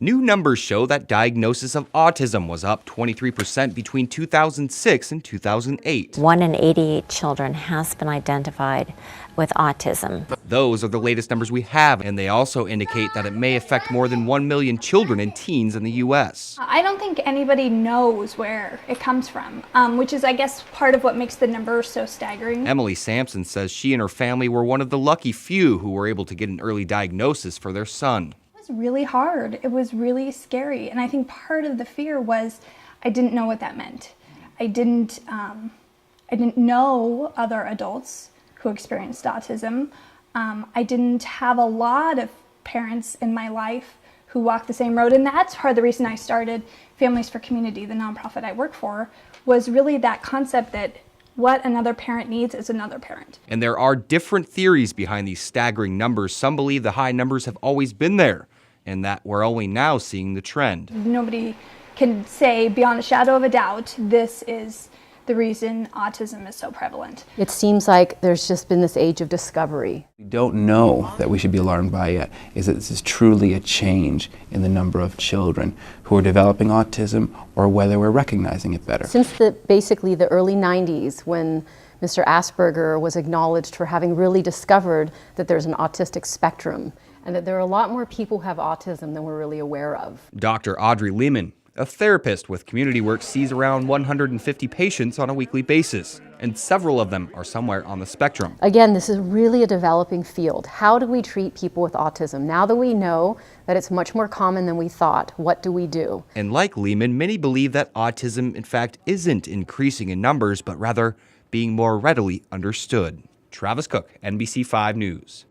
New numbers show that diagnosis of autism was up 23% between 2006 and 2008. 1 in 88 children has been identified with autism. Those are the latest numbers we have, and they also indicate that it may affect more than 1 million children and teens in the U.S. I don't think anybody knows where it comes from, which is, I guess, part of what makes the numbers so staggering. Emily Sampson says she and her family were one of the lucky few who were able to get an early diagnosis for their son. It was really hard. It was really scary. And I think part of the fear was I didn't know what that meant. I didn't know other adults who experienced autism. I didn't have a lot of parents in my life who walk the same road. And that's part of the reason I started Families for Community, the nonprofit I work for, was really that concept that what another parent needs is another parent. And there are different theories behind these staggering numbers. Some believe the high numbers have always been there and that we're only now seeing the trend. Nobody can say beyond a shadow of a doubt this is the reason autism is so prevalent. It seems like there's just been this age of discovery. We don't know that we should be alarmed by yet is that this is truly a change in the number of children who are developing autism or whether we're recognizing it better. Since basically the early 90s, when Mr. Asperger was acknowledged for having really discovered that there's an autistic spectrum and that there are a lot more people who have autism than we're really aware of. Dr. Audrey Lehman, a therapist with community work, sees around 150 patients on a weekly basis, and several of them are somewhere on the spectrum. Again, this is really a developing field. How do we treat people with autism? Now that we know that it's much more common than we thought, what do we do? And like Lehman, many believe that autism, in fact, isn't increasing in numbers, but rather being more readily understood. Travis Cook, NBC5 News.